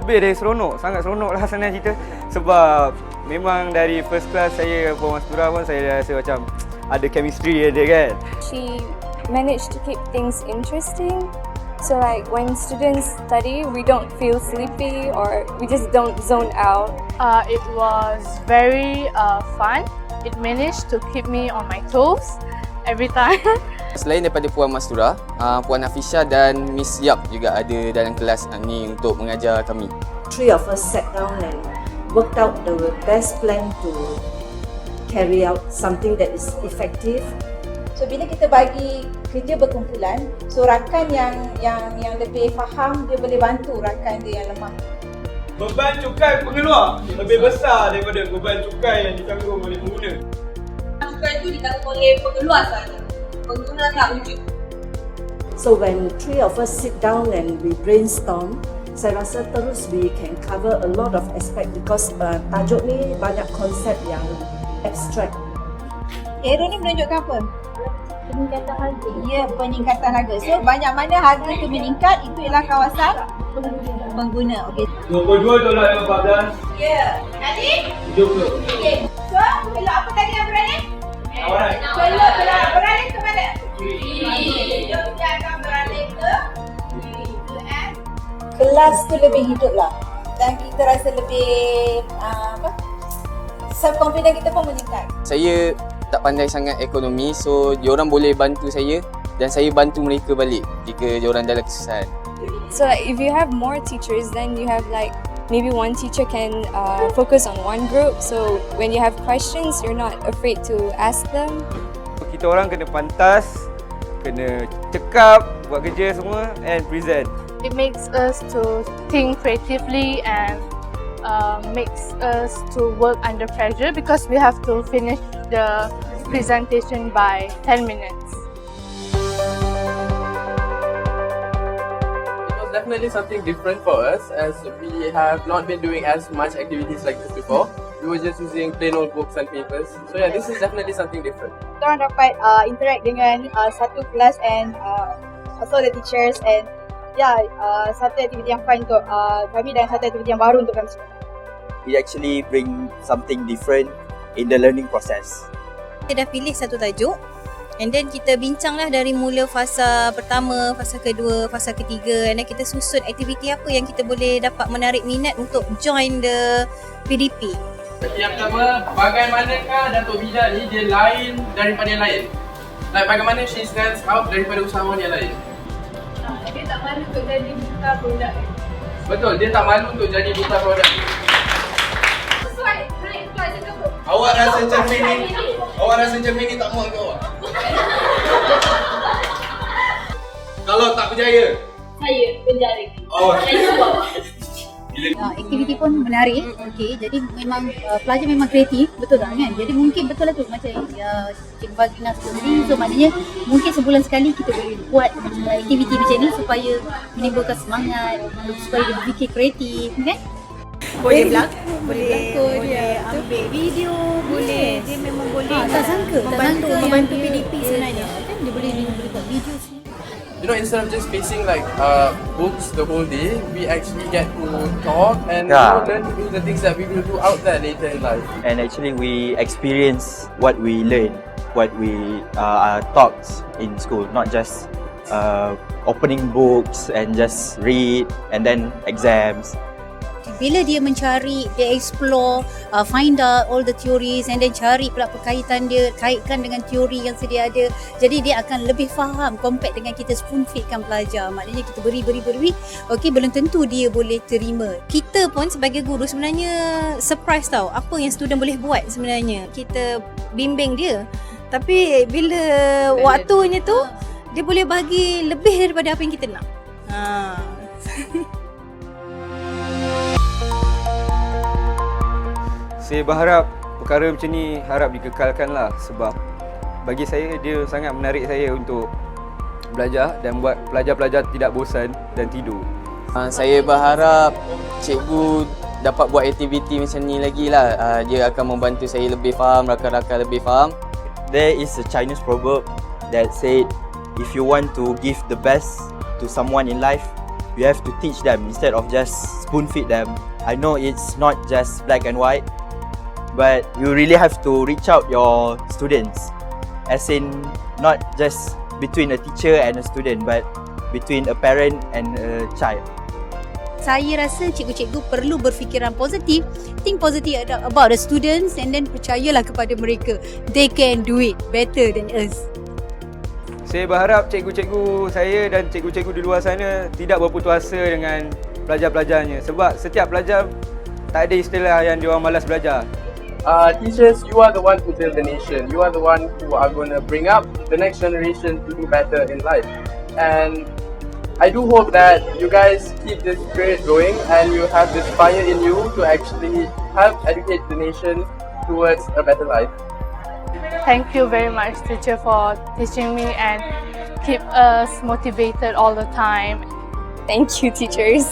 Lebih dari seronok, sangat seronok lah senang cerita. Sebab memang dari first class saya Puan Mastura pun saya rasa macam ada chemistry dia kan. She managed to keep things interesting. So like when students study, we don't feel sleepy or we just don't zone out. It was very fun. It managed to keep me on my toes every time. Selain daripada Puan Mastura, Puan Nafisha dan Miss Yap juga ada dalam kelas ni untuk mengajar kami. Three of us sat down and worked out the best plan to carry out something that is effective. So bila kita bagi kerja berkumpulan, so rakan yang lebih faham dia boleh bantu rakan dia yang lemah. Beban cukai pengeluar lebih besar daripada beban cukai yang ditanggung oleh pengguna. Cukai itu ditanggung oleh pengeluar sahaja. Pengguna tak wujud. So when three of us sit down and we brainstorm, saya rasa terus we can cover a lot of aspect because tajuk ni banyak konsep yang abstract. Arrow ni menunjukkan apa? Peningkatan harga. Ya, peningkatan harga. So banyak mana harga itu meningkat, itu ialah kawasan pengguna. Okey. $22.14. Ya. Tadi? 70. Okey. So, belok apa tadi yang berani? Alright. Belok berani ke mana? Jom dia akan berani ke kelas tu lebih hidup lah. Dan kita rasa lebih self-confidence kita pun meningkat. Saya tak pandai sangat ekonomi, so diorang boleh bantu saya dan saya bantu mereka balik jika diorang dalam kesusahan. So like if you have more teachers, then you have like maybe one teacher can focus on one group. So when you have questions, you're not afraid to ask them. Kita orang kena pantas, kena cekap, buat kerja semua and present. It makes us to think creatively and makes us to work under pressure because we have to finish the presentation by 10 minutes. It was definitely something different for us as we have not been doing as much activities like this before. We were just using plain old books and papers. So yeah, this is definitely something different. Kita orang dapat interact dengan satu kelas and also the teachers and satu aktiviti yang fun untuk kami dan satu aktiviti yang baru untuk kami semua. We actually bring something different in the learning process. Kita dah pilih satu tajuk and then kita bincanglah dari mula fasa pertama, fasa kedua, fasa ketiga and then kita susun aktiviti apa yang kita boleh dapat menarik minat untuk join the PDP. Yang pertama, bagaimanakah Datuk Vida ni dia lain daripada yang lain? Like bagaimana she stands out daripada usahawan yang lain? Dia tak malu untuk jadi duta produk. Betul, dia tak malu untuk jadi duta produk. Sesuai macam tu. Awak rasa cermin ni tak muat ke awak? Kalau tak berjaya? Saya penjara. Oh. Saya buat. Aktiviti pun menarik, okey. Jadi memang pelajar memang kreatif, betul tak kan? Jadi mungkin betul lah tu macam Cikgu Bagina sebut tadi. So maknanya mungkin sebulan sekali kita boleh buat aktiviti macam ni supaya menimbulkan semangat, supaya dia berfikir kreatif, kan? Boleh berlakon, boleh ambil video, boleh dia memang boleh Tak sangka membantu PDP sebenarnya. Kan dia boleh buat video sendiri. You know, instead of just facing like books the whole day, we actually get to talk and learn to do the things that we will do out there later in life. And actually we experience what we learn, what we taught in school, not just opening books and just read and then exams. Bila dia mencari, dia explore, find out all the theories and then cari pula perkaitan dia, kaitkan dengan teori yang sedia ada. Jadi dia akan lebih faham compare dengan kita spoon feedkan pelajar. Maknanya kita beri, okey, belum tentu dia boleh terima. Kita pun sebagai guru sebenarnya surprise tau apa yang student boleh buat sebenarnya. Kita bimbing dia. Tapi bila waktunya tu dia boleh bagi lebih daripada apa yang kita nak. Saya berharap perkara macam ni harap dikekalkan lah sebab bagi saya dia sangat menarik saya untuk belajar dan buat pelajar-pelajar tidak bosan dan tidur. Saya berharap cikgu dapat buat aktiviti macam ni lagi lah. Dia akan membantu saya lebih faham, rakan-rakan lebih faham. There is a Chinese proverb that said, if you want to give the best to someone in life, you have to teach them instead of just spoon feed them. I know it's not just black and white, but you really have to reach out your students, as in not just between a teacher and a student, but between a parent and a child. Saya rasa cikgu-cikgu perlu berfikiran positif, think positive about the students and then percayalah kepada mereka. They can do it better than us. Saya berharap cikgu-cikgu saya dan cikgu-cikgu di luar sana tidak berputus asa dengan pelajar-pelajarnya, sebab setiap pelajar tak ada istilah yang diorang malas belajar. Teachers, you are the one who build the nation. You are the one who are going to bring up the next generation to do better in life. And I do hope that you guys keep this spirit going and you have this fire in you to actually help educate the nation towards a better life. Thank you very much, teacher, for teaching me and keep us motivated all the time. Thank you, teachers.